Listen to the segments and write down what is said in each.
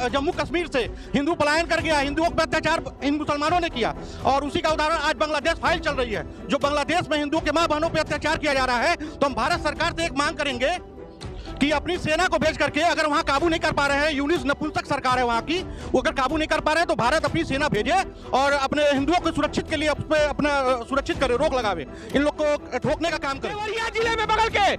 जम्मू कश्मीर से हिंदू पलायन कर गया, हिंदुओं पर अत्याचार इन मुसलमानों ने किया। और उसी का उदाहरण आज बांग्लादेश फाइल चल रही है। जो बांग्लादेश में हिंदुओं के मां बहनों पर अत्याचार किया जा रहा है, तो हम भारत सरकार से एक मांग करेंगे कि अपनी सेना को भेज करके, अगर वहां काबू नहीं कर पा रहे हैं, यूनिस नपुंसक सरकार है वहां की, वो अगर काबू नहीं कर पा रहे हैं तो भारत अपनी सेना भेजे और अपने हिंदुओं को सुरक्षित के लिए अपना सुरक्षित करे, रोक लगावे, इन लोग को ठोकने का काम करे। देवरिया जिले में बगल के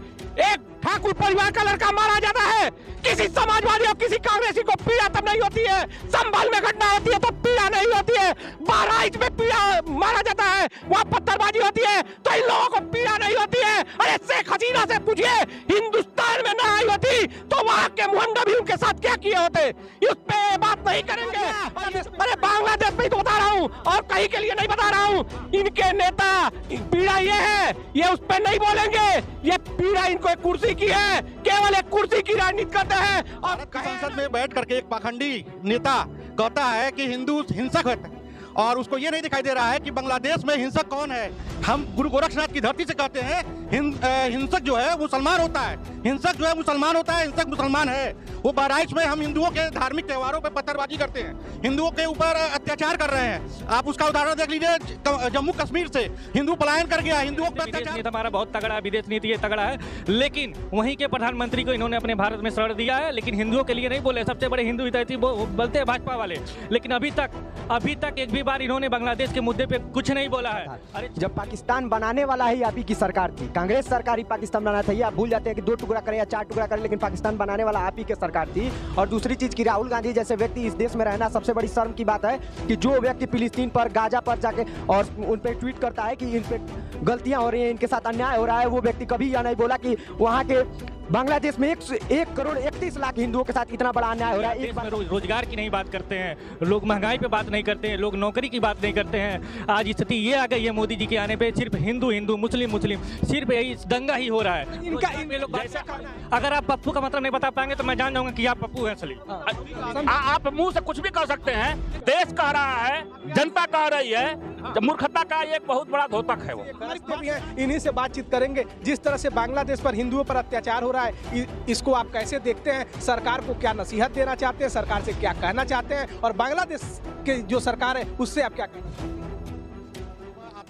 एक ठाकुर परिवार का लड़का मारा जाता है। किसी समाजवादी और किसी कांग्रेसी को पीड़ा तब नहीं होती है, संभल में घटना होती है तो पीड़ा नहीं होती है, बहराइच में पीड़ा मारा जाता है, वहाँ पत्थरबाजी होती है तो इन लोगों को पीड़ा नहीं होती है। अरे शेख हसीना से पूछिए, हिंदुस्तान में ना आई होती तो वहाँ के मुहंडा भी उनके साथ क्या किए होते, इस पे बात नहीं करेंगे। अरे बांग्लादेश में तो बता रहा हूँ और कहीं के लिए नहीं बता रहा हूँ। इनके नेता पीड़ा ये है, ये उस पर नहीं बोलेंगे, ये पीड़ा इनको एक कुर्सी की है, केवल एक कुर्सी की राजनीति करते हैं। और संसद में बैठ करके एक पाखंडी नेता कहता है कि हिंदू हिंसक है, और उसको ये नहीं दिखाई दे रहा है कि बांग्लादेश में हिंसक कौन है। हम गुरु गोरक्षनाथ की धरती से कहते हैं हिंसक जो है मुसलमान होता है, हिंसक जो है मुसलमान होता है, हिंसक मुसलमान है। वो बहराइच में हम हिंदुओं के धार्मिक त्योहारों पे पत्थरबाजी करते हैं, हिंदुओं के ऊपर अत्याचार कर रहे हैं। आप उसका उदाहरण देख लीजिए, जम्मू कश्मीर से हिंदू पलायन कर गया, हिंदुओं पर अत्याचार। हमारा बहुत तगड़ा है, विदेश नीति ये तगड़ा है, लेकिन वहीं के प्रधानमंत्री को इन्होंने अपने भारत में शरण दिया है, लेकिन हिंदुओं के लिए नहीं बोले। सबसे बड़े हिंदू हितैषी बोलते हैं भाजपा वाले, लेकिन अभी तक एक भी बार इन्होंने बांग्लादेश के मुद्दे पे कुछ नहीं बोला है। अरे जब पाकिस्तान बनाने वाला ही आप ही की सरकार थी, कांग्रेस सरकार ही पाकिस्तान बनाना था। आप भूल जाते हैं कि 2 टुकड़ा करे या 4 टुकड़ा करे, लेकिन पाकिस्तान बनाने वाला आप ही की सरकार थी। और दूसरी चीज की राहुल गांधी जैसे व्यक्ति इस देश में रहना सबसे बड़ी शर्म की बात है कि जो व्यक्ति फिलिस्तीन पर, गाजा पर जाके और उन पे ट्वीट करता है कि इन पे गलतियां हो रही हैं, इनके साथ अन्याय हो रहा है, वो व्यक्ति कभी यह नहीं बोला कि वहाँ के बांग्लादेश में 1 करोड़ 31 लाख हिंदुओं के साथ इतना बड़ा अन्याय हो रहा है। एक बार रोजगार की नहीं बात करते हैं लोग, महंगाई पे बात नहीं करते हैं लोग, नौकरी की बात नहीं करते हैं। आज स्थिति ये आ गई है मोदी जी के आने पे, सिर्फ हिंदू हिंदू, मुस्लिम मुस्लिम, सिर्फ यही दंगा ही हो रहा है। इनका अगर आप पप्पू का मतलब नहीं बता पाएंगे तो मैं जान जाऊंगा कि आप पप्पू हैं असली। आप मुंह से कुछ भी कह सकते हैं, देश कह रहा है, जनता कह रही है, मूर्खता का एक बहुत बड़ा द्योतक है वो। इन्हीं से बातचीत करेंगे। जिस तरह से बांग्लादेश पर हिंदुओं पर अत्याचार हो रहा है, इसको आप कैसे देखते हैं? सरकार को क्या नसीहत देना चाहते हैं, सरकार से क्या कहना चाहते हैं, और बांग्लादेश के जो सरकार है उससे आप क्या कहना चाहते हैं?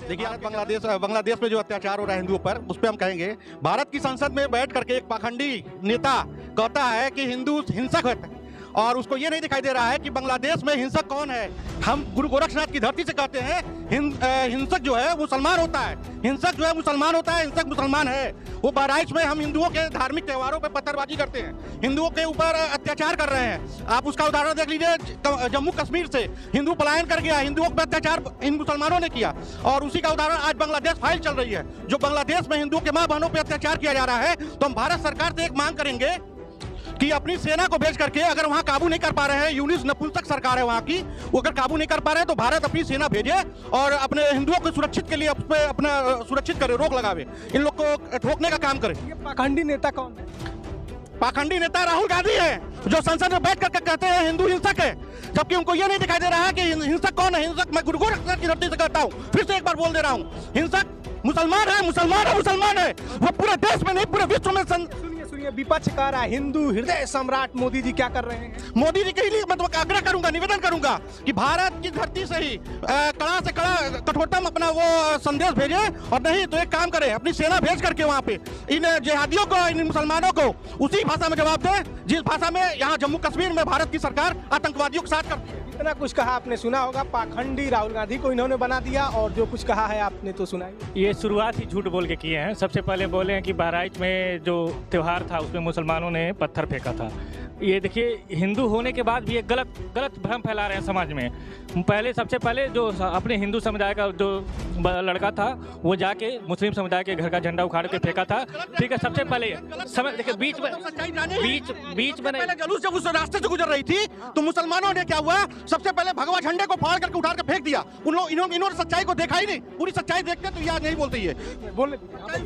देखिए, आज बांग्लादेश में जो अत्याचार हो रहा है हिंदुओं पर, उस पर हम कहेंगे, भारत की संसद में बैठ करके एक पाखंडी नेता कहता है कि हिंदू हिंसक है, और उसको ये नहीं दिखाई दे रहा है कि बांग्लादेश में हिंसक कौन है। हम गुरु गोरक्षनाथ की धरती से कहते हैं हिंसक जो है मुसलमान होता है, हिंसक जो है मुसलमान होता है, हिंसक मुसलमान है। वो बहराइच में हम हिंदुओं के धार्मिक त्योहारों पे पत्थरबाजी करते हैं, हिंदुओं के ऊपर अत्याचार कर रहे हैं। आप उसका उदाहरण देख लीजिए, जम्मू कश्मीर से हिंदू पलायन कर गया, हिंदुओं पर अत्याचार इन मुसलमानों ने किया। और उसी का उदाहरण आज बांग्लादेश फाइल चल रही है। जो बांग्लादेश में हिंदुओं के मां बहनों पर अत्याचार किया जा रहा है, तो हम भारत सरकार से एक मांग करेंगे कि अपनी सेना को भेज करके, अगर वहां काबू नहीं कर पा रहे हैं, यूनिस नपुंसक सरकार है वहां की, वो अगर काबू नहीं कर पा रहे हैं तो भारत अपनी सेना भेजे और अपने हिंदुओं को सुरक्षित के लिए अपना सुरक्षित करे, रोक लगावे, इन लोग को ठोकने का काम करे। ये पाखंडी नेता कौन है? पाखंडी नेता राहुल गांधी है, जो संसद में बैठ करके कहते हैं हिंदू हिंसक है, जबकि उनको ये नहीं दिखाई दे रहा है कि हिंसक कौन है। हिंसक मैं गुरु गोरक्षनाथ की धरती से कहता हूँ, फिर से एक बार बोल दे रहा हूँ, हिंसक मुसलमान है, मुसलमान है, मुसलमान है। वो पूरे देश में नहीं, पूरे विश्व में सुनिए, विपक्ष कह रहा है हिंदू हृदय सम्राट मोदी जी क्या कर रहे हैं? मोदी जी के लिए मैं आग्रह करूंगा, निवेदन करूंगा कि भारत की धरती से ही कड़ा से कड़ा कठोरतम अपना वो संदेश भेजे, और नहीं तो एक काम करे, अपनी सेना भेज करके वहां पे इन जिहादियों को, इन मुसलमानों को उसी भाषा में जवाब दे जिस भाषा में यहाँ जम्मू कश्मीर में भारत की सरकार आतंकवादियों के साथ करती है। इतना कुछ कहा आपने सुना होगा, पाखंडी राहुल गांधी को इन्होंने बना दिया, और जो कुछ कहा है आपने तो सुना ही। ये शुरुआत ही झूठ बोल के किए हैं। सबसे पहले बोले हैं कि बहराइच में जो त्यौहार था उसमें मुसलमानों ने पत्थर फेंका था। ये देखिए, हिंदू होने के बाद भी एक गलत भ्रम फैला रहे हैं समाज में। सबसे पहले जो अपने हिंदू समुदाय का जो लड़का था, वो जाके मुस्लिम समुदाय के घर का झंडा उखाड़ के फेंका था। ठीक है, सबसे पहले देखिए बीच में जलूस जब उस रास्ते से गुजर रही थी तो मुसलमानों ने क्या हुआ, सबसे पहले भगवा झंडे को फाड़ करके उठाकर फेंक दिया। इन्होंने सच्चाई को देखा ही नहीं, पूरी सच्चाई देखते तो याद नहीं बोलते। ये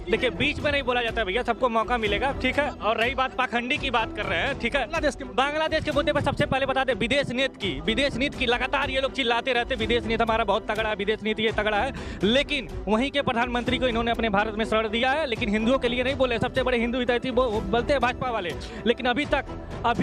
देखिए, बीच में नहीं बोला जाता भैया, सबको मौका मिलेगा। ठीक है, और रही बात पाखंडी की बात कर रहे हैं, ठीक है, बांग्लादेश के मुद्दे पर सबसे पहले बता दें विदेश नीति की लगातार ये लोग चिल्लाते रहते विदेश नीति हमारा बहुत तगड़ा है, विदेश नीति ये तगड़ा है, लेकिन वहीं के प्रधानमंत्री को इन्होंने अपने भारत में शरण दिया है, लेकिन हिंदुओं के लिए नहीं बोले। सबसे बड़े हिंदू हितैषी बोलते हैं भाजपा वाले, लेकिन अभी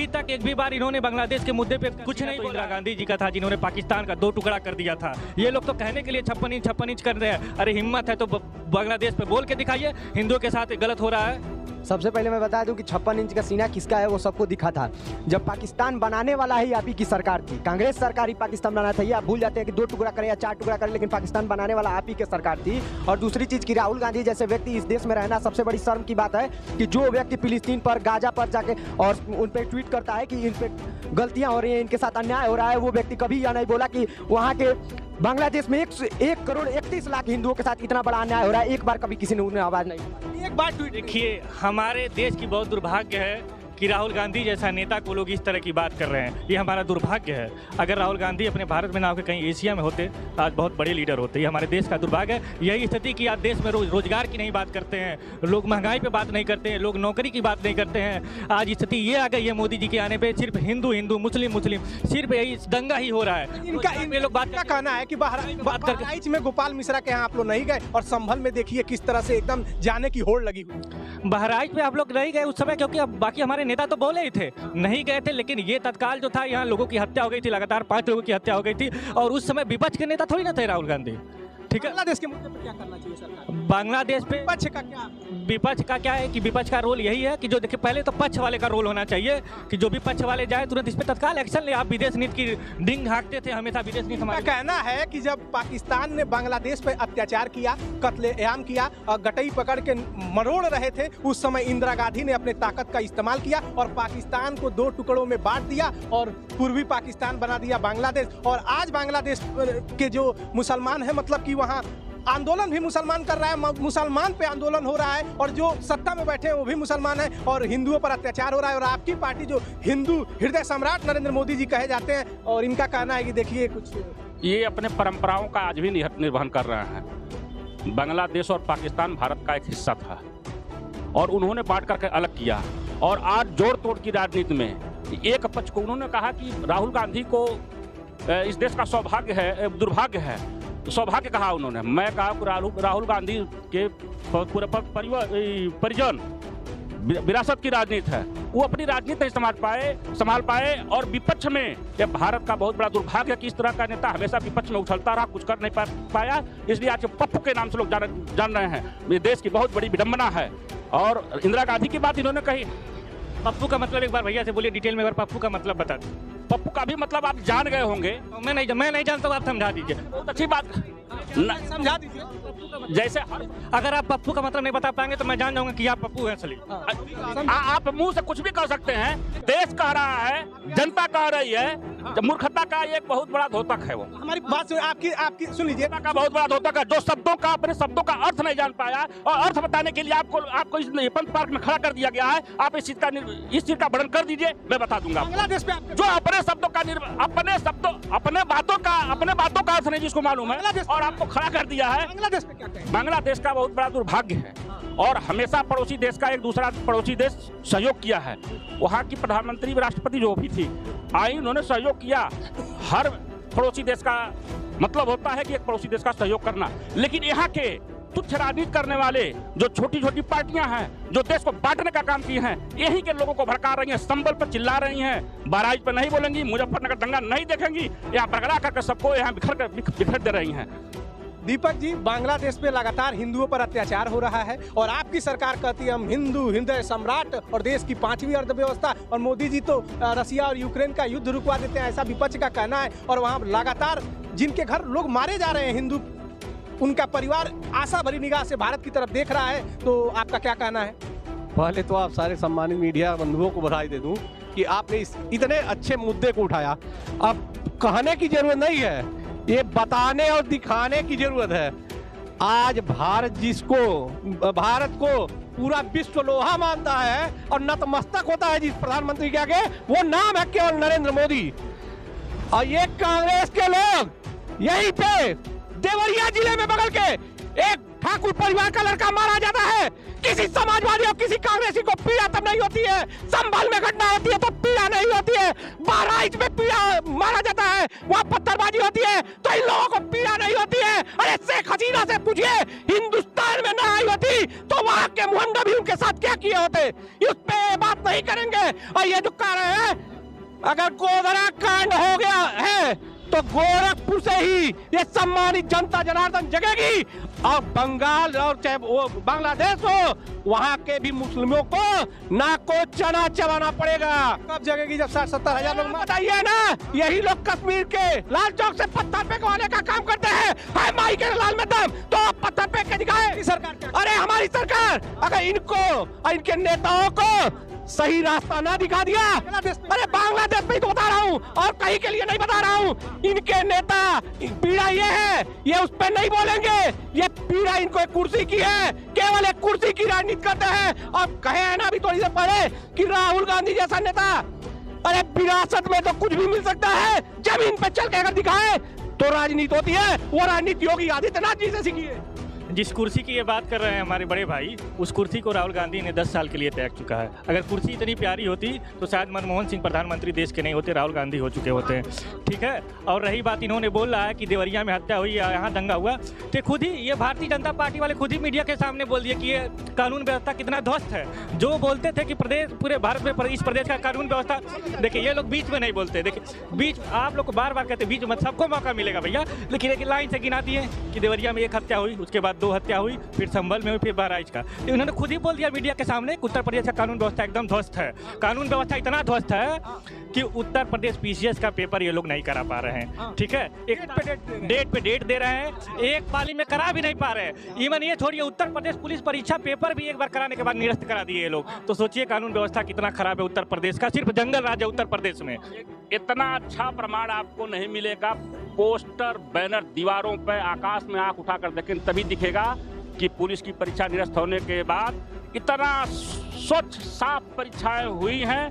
तक एक भी बार इन्होंने बांग्लादेश के मुद्दे पे कुछ नहीं बोला। इंदिरा गांधी जी का था जिन्होंने पाकिस्तान का 2 टुकड़ा कर दिया था। ये लोग तो कहने के लिए 56 इंच कर रहे हैं। अरे हिम्मत है तो बांग्लादेश पे बोल के दिखाइए हिंदुओं के साथ गलत हो रहा है। सबसे पहले मैं बता दूं कि 56 इंच का सीना किसका है वो सबको दिखा था। जब पाकिस्तान बनाने वाला ही आप ही की सरकार थी, कांग्रेस सरकार ही पाकिस्तान बनाया था। ये आप भूल जाते हैं कि 2 टुकड़ा करे या 4 टुकड़ा करे, लेकिन पाकिस्तान बनाने वाला आप ही की सरकार थी। और दूसरी चीज की राहुल गांधी जैसे व्यक्ति इस देश में रहना सबसे बड़ी शर्म की बात है कि जो व्यक्ति फिलिस्तीन पर, गाजा पर जाके और उन पर ट्वीट करता है कि इन पे गलतियां हो रही हैं, इनके साथ अन्याय हो रहा है, वो व्यक्ति कभी यह नहीं बोला कि वहाँ के बांग्लादेश में 1 करोड़ 31 लाख हिंदुओं के साथ इतना बड़ा अन्याय हो रहा है। एक बार कभी किसी ने उन्हें आवाज नहीं। एक बात देखिए, हमारे देश की बहुत दुर्भाग्य है कि राहुल गांधी जैसा नेता को लोग इस तरह की बात कर रहे हैं। ये हमारा दुर्भाग्य है। अगर राहुल गांधी अपने भारत में ना होकर कहीं एशिया में होते, आज बहुत बड़े लीडर होते। ये हमारे देश का दुर्भाग्य है। यही स्थिति कि आज देश में रोजगार की नहीं बात करते हैं लोग, महंगाई पे बात नहीं करते हैं लोग, नौकरी की बात नहीं करते हैं। आज स्थिति ये आ गई है मोदी जी के आने पे, सिर्फ हिंदू मुस्लिम सिर्फ यही दंगा ही हो रहा है। इनका लोग बात का कहना है कि बहराइच में गोपाल मिश्रा के यहाँ आप लोग नहीं गए, और संभल में देखिए किस तरह से एकदम जाने की होड़ लगी हुई। बहराइच में आप लोग नहीं गए उस समय, क्योंकि अब बाकी हमारे नेता तो बोले ही थे, नहीं गए थे। लेकिन ये तत्काल जो था, यहाँ लोगों की हत्या हो गई थी, लगातार 5 लोगों की हत्या हो गई थी, और उस समय विपक्ष के नेता थोड़ी ना थे राहुल गांधी। ठीक है, बांग्लादेश के मुद्दे पर क्या करना चाहिए सरकार? बांग्लादेश पे विपक्ष का क्या है कि विपक्ष का रोल यही है कि जो देखिए, पहले तो पक्ष वाले का रोल होना चाहिए कि जो भी पक्ष वाले जाए तुरंत इस पे तत्काल एक्शन ले। आप विदेश नीति की डिंग हाँकते थे हमेशा, विदेश नीति हमारा कहना है कि जब पाकिस्तान ने बांग्लादेश पे अत्याचार किया, कत्लेआम किया और गटई पकड़ के मरोड़ रहे थे, उस समय इंदिरा गांधी ने अपने ताकत का इस्तेमाल किया और पाकिस्तान को 2 टुकड़ों में बांट दिया और पूर्वी पाकिस्तान बना दिया बांग्लादेश। और आज बांग्लादेश के जो मुसलमान है, मतलब कि वहाँ आंदोलन भी मुसलमान कर रहा है, मुसलमान पे आंदोलन हो रहा है, और जो सत्ता में बैठे हैं वो भी मुसलमान है, और हिंदुओं पर अत्याचार हो रहा है। और आपकी पार्टी जो हिंदू हृदय सम्राट नरेंद्र मोदी जी कहे जाते हैं, और इनका कहना है कि देखिए कुछ ये अपने परंपराओं का आज भी निर्वहन कर रहे हैं। बांग्लादेश और पाकिस्तान भारत का एक हिस्सा था और उन्होंने बांट करके अलग किया, और आज जोड़ तोड़ की राजनीति में एक पक्ष को उन्होंने कहा कि राहुल गांधी को इस देश का सौभाग्य है, दुर्भाग्य है। सौभाग्य कहा उन्होंने, मैं कहा राहुल गांधी के पूरे परिजन विरासत की राजनीति है, वो अपनी राजनीति नहीं संभाल पाए और विपक्ष में ये भारत का बहुत बड़ा दुर्भाग्य है कि इस तरह का नेता हमेशा विपक्ष में उछलता रहा, कुछ कर नहीं पाया। इसलिए आज पप्पू के नाम से लोग जान रहे हैं। ये देश की बहुत बड़ी विडंबना है। और इंदिरा गांधी की बात इन्होंने कही। पप्पू का मतलब एक बार भैया से बोलिए डिटेल में, एक बार पप्पू का मतलब बता दें। पप्पू का भी मतलब आप जान गए होंगे। मैं नहीं जानता हूँ, आप समझा दीजिए। बहुत अच्छी बात समझा दीजिए। जैसे अगर आप पप्पू का मतलब नहीं बता पाएंगे तो मैं जान जाऊंगा कि आप पप्पू हैं असली। आप मुंह से कुछ भी कह सकते हैं। देश कह रहा है, जनता कह रही है, मूर्खता का एक बहुत बड़ा द्योतक है वो। हमारी बात आपकी सुन लीजिए। का बहुत बड़ा द्योतक है, जो अपने शब्दों का अर्थ नहीं जान पाया, और अर्थ बताने के लिए आपको इस पंथ पार्क में खड़ा कर दिया गया है। आप इस चीज का वर्णन कर दीजिए, मैं बता दूंगा। बांग्लादेश पे जो अपने बातों का अर्थ नहीं जिसको मालूम है और आपको खड़ा कर दिया है। बांग्लादेश पे क्या कहें? बांग्लादेश का बहुत बड़ा दुर्भाग्य है, और हमेशा पड़ोसी देश का एक दूसरा पड़ोसी देश सहयोग किया है। वहाँ की प्रधानमंत्री राष्ट्रपति जो भी थी आई, उन्होंने सहयोग किया। हर पड़ोसी देश का मतलब होता है कि एक पड़ोसी देश का सहयोग करना, लेकिन यहाँ के तुच्छ राजनीति करने वाले जो छोटी छोटी पार्टियां हैं, जो देश को बांटने का काम किए हैं, यही के लोगों को भड़का रही हैं, संबल पर चिल्ला रही हैं, बहराइच पर नहीं बोलेंगी, मुजफ्फरनगर दंगा नहीं देखेंगी, यहाँ बरगड़ा करके सबको यहाँ बिखर दे रही हैं। दीपक जी, बांग्लादेश पे लगातार हिंदुओं पर अत्याचार हो रहा है, और आपकी सरकार कहती है हम हिंदू हृदय सम्राट और देश की 5वीं अर्थव्यवस्था, और मोदी जी तो रसिया और यूक्रेन का युद्ध रुकवा देते हैं, ऐसा विपक्ष का कहना है। और वहाँ लगातार जिनके घर लोग मारे जा रहे हैं हिंदू, उनका परिवार आशा भरी निगाह से भारत की तरफ देख रहा है, तो आपका क्या कहना है? पहले तो आप सारे सम्मानित मीडिया बंधुओं को बधाई दे दूं कि आपने इस इतने अच्छे मुद्दे को उठाया। अब कहने की जरूरत नहीं है, ये बताने और दिखाने की जरूरत है। आज भारत को पूरा विश्व लोहा मानता है और नतमस्तक होता है जिस प्रधानमंत्री के आगे, वो नाम है केवल नरेंद्र मोदी। और ये कांग्रेस के लोग यहीं पे देवरिया जिले में बगल के एक ठाकुर परिवार का लड़का मारा जाता है, किसी समाजवादी और किसी कांग्रेसी को पीड़ा तब नहीं होती है, संभल में घटना होती है तो पीड़ा नहीं होती है, बहराइच में पीड़ा मारा जाता है, वहाँ पत्थरबाजी होती है तो इन लोगों को पीड़ा नहीं होती है। अरे शेख हसीना से पूछिए, हिंदुस्तान में ना आई होती तो वहाँ के मुहंगा भी उनके साथ क्या किए होते, इस पे बात नहीं करेंगे। और ये जो कह रहे हैं अगर गोधरा कांड हो गया है तो गोरखपुर से ही ये सम्मानित जनता जनार्दन जगेगी, और बंगाल और चाहे वो बांग्लादेश हो वहाँ के भी मुस्लिमों को ना को चना चबाना पड़ेगा। कब जगेगी जब 60-70 हजार लोग बताइए ना, यही लोग कश्मीर के लाल चौक से पत्थर फेंकवाने का काम करते हैं। है माई के लाल में दम तो आप पत्थर फेंक के दिखाए सरकार क्या? अरे हमारी सरकार अगर इनको और इनके नेताओं को सही रास्ता ना दिखा दिया, अरे बांग्लादेश में तो बता रहा हूँ और कहीं के लिए नहीं बता रहा हूँ, इनके नेता पीड़ा ये है, ये उस पर नहीं बोलेंगे, ये पीड़ा इनको एक कुर्सी की है, केवल एक कुर्सी की राजनीति करते हैं। और कहे है ना अभी थोड़ी देर पहले कि राहुल गांधी जैसा नेता, अरे विरासत में तो कुछ भी मिल सकता है, जमीन पे चल के अगर दिखाए तो राजनीति होती है। वो राजनीति योगी आदित्यनाथ जी से सीखी है। जिस कुर्सी की ये बात कर रहे हैं हमारे बड़े भाई, उस कुर्सी को राहुल गांधी ने 10 साल के लिए त्याग चुका है। अगर कुर्सी इतनी प्यारी होती तो शायद मनमोहन सिंह प्रधानमंत्री देश के नहीं होते, राहुल गांधी हो चुके होते हैं। ठीक है, और रही बात इन्होंने बोल रहा है कि देवरिया में हत्या हुई या यहाँ दंगा हुआ, तो खुद ही ये भारतीय जनता पार्टी वाले खुद ही मीडिया के सामने बोल दिए कि ये कानून व्यवस्था कितना ध्वस्त है। जो बोलते थे कि प्रदेश पूरे भारत में इस प्रदेश का कानून व्यवस्था, देखिए ये लोग बीच में नहीं बोलते, देखिए बीच आप लोग को बार बार कहते बीच में सबको मौका मिलेगा भैया, लेकिन एक लाइन से गिना दिए कि देवरिया में 1 हत्या हुई, उसके बाद 2 हत्या हुई, फिर संभल में हुई, फिर बहराइच का। इन्होंने खुद ही बोल दिया मीडिया के सामने कि उत्तर प्रदेश का कानून व्यवस्था एकदम ध्वस्त है। कानून व्यवस्था इतना ध्वस्त है कि उत्तर प्रदेश पीसीएस का पेपर ये लोग नहीं करा पा रहे हैं। ठीक है, एक डेट पे डेट दे रहे हैं, एक पाली में करा भी नहीं पा रहे हैं। इवन ये छोड़िए, उत्तर प्रदेश पुलिस परीक्षा पेपर भी एक बार कराने के बाद निरस्त करा दिए ये लोग। तो सोचिए कानून व्यवस्था कितना खराब है उत्तर प्रदेश का, सिर्फ जंगल राज है उत्तर प्रदेश में। इतना अच्छा प्रमाण आपको नहीं मिलेगा, पोस्टर बैनर दीवारों पर आकाश में आंख उठाकर देखें तभी दिखेगा कि पुलिस की परीक्षा निरस्त होने के बाद इतना स्वच्छ साफ परीक्षाएं हुई हैं।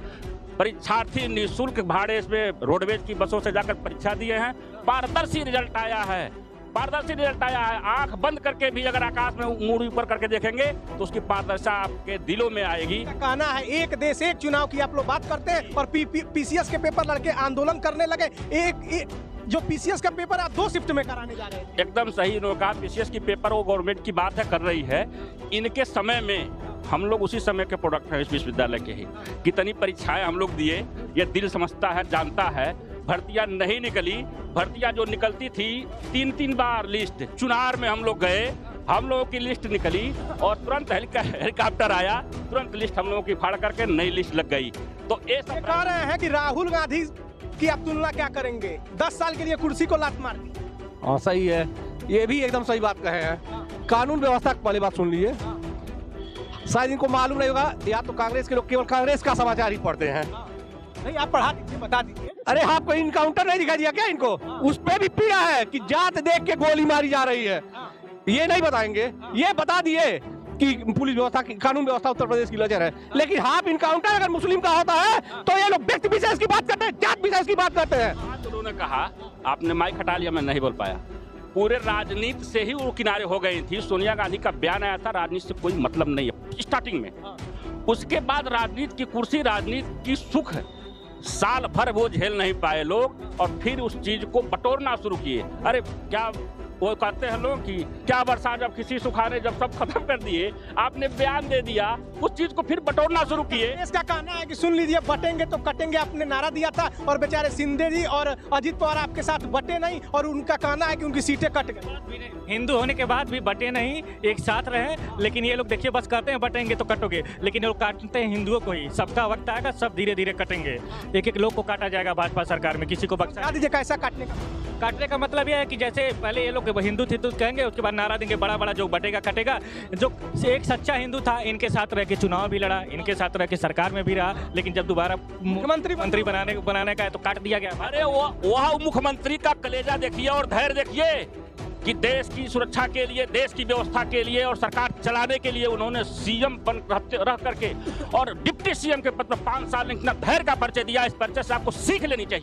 परीक्षार्थी निःशुल्क भाड़े में रोडवेज की बसों से जाकर परीक्षा दिए हैं, पारदर्शी रिजल्ट आया है, पारदर्शी रिजल्ट आया है। आंख बंद करके भी अगर आकाश में मुड़ ऊपर करके देखेंगे तो उसकी पारदर्शिता आपके दिलों में आएगी। कहना है एक देश एक चुनाव की आप लोग बात करते हैं और पीसीएस के पेपर लड़के आंदोलन करने लगे। एक जो पीसीएस का पेपर आप 2 शिफ्ट में कराने जा रहे हैं। एकदम सही इन्होंने कहा, पीसीएस की पेपर वो गवर्नमेंट की बात है कर रही है। इनके समय में हम लोग उसी समय के प्रोडक्ट हैं इस विश्वविद्यालय के ही। कितनी परीक्षाएं हम लोग दिए, ये दिल समझता है, जानता है। भर्तियां नहीं निकली, भर्तियां जो निकलती थी 3-3 बार लिस्ट, चुनार में हम लोग गए, हम लोगों की लिस्ट निकली और तुरंत हेलीकॉप्टर आया, तुरंत लिस्ट हम लोगों की फाड़ करके नई लिस्ट लग गई। तो ये सब कह रहे हैं कि राहुल गांधी की आप तुलना क्या करेंगे, 10 साल के लिए कुर्सी को लात मार दी। हाँ सही है, ये भी एकदम सही बात कहे हैं। कानून व्यवस्था वाली बात सुन लीजिए, शायद इनको मालूम नहीं होगा, या तो कांग्रेस के लोग केवल कांग्रेस का समाचार ही पढ़ते हैं। नहीं आप पढ़ा दीजिए, बता दीजिए। अरे आपको इनकाउंटर नहीं दिखा दिया क्या इनको? उस पे भी पीड़ा है कि जात देख के गोली मारी जा रही है, ये नहीं बताएंगे। ये बता दिए कि पुलिस व्यवस्था की, कानून व्यवस्था उत्तर प्रदेश की नजर है, लेकिन हाफ इनकाउंटर अगर मुस्लिम का होता है तो ये लोग व्यक्ति विशेष की बात करते हैं, जात विशेष की बात करते हैं। आज उन्होंने कहा, आपने माइक हटा लिया, मैं नहीं बोल पाया। पूरे राजनीति से ही वो किनारे हो गई थी। सोनिया गांधी का बयान आया था राजनीति से कोई मतलब नहीं है स्टार्टिंग में, उसके बाद राजनीति की कुर्सी, राजनीति की सुख है, साल भर वो झेल नहीं पाए लोग और फिर उस चीज को बटोरना शुरू किए। अरे क्या वो कहते हैं लोग कि क्या वर्षा जब किसी सुखाने जब सब खत्म कर दिए, आपने बयान दे दिया, उस चीज को फिर बटोरना शुरू किए। इसका कहना है कि सुन लीजिए, बटेंगे तो कटेंगे आपने नारा दिया था और बेचारे शिंदे जी और अजीत पवार आपके साथ बटे नहीं, और उनका कहना है कि उनकी सीटें कट गई। हिंदू होने के बाद भी बटे नहीं, एक साथ रहे। लेकिन ये लोग देखिए बस कहते हैं बटेंगे तो कटोगे, लेकिन ये लोग काटते हैं हिंदुओं को ही। सबका वक्त आएगा, सब धीरे धीरे कटेंगे, एक एक लोग को काटा जाएगा भाजपा सरकार में, किसी को बख्शा दीजिए। कैसा काटने का मतलब यह है कि जैसे पहले ये लोग हिंदू हिंदू कहेंगे, उसके बाद नारा देंगे बड़ा बड़ा, जो बटेगा कटेगा। जो एक सच्चा हिंदू था, इनके साथ रह के चुनाव भी लड़ा, इनके साथ रह के सरकार में भी रहा, लेकिन जब दोबारा मुख्यमंत्री बनाने का है तो काट दिया गया। अरे वह मुख्यमंत्री का कलेजा देखिए और धैर्य देखिए कि देश की सुरक्षा के लिए, देश की व्यवस्था के लिए और सरकार चलाने के लिए उन्होंने सीएम बन रह करके और डिप्टी सीएम के पद पर 5 साल इतना धैर्य का परिचय दिया। इस परिचय से आपको सीख लेनी चाहिए।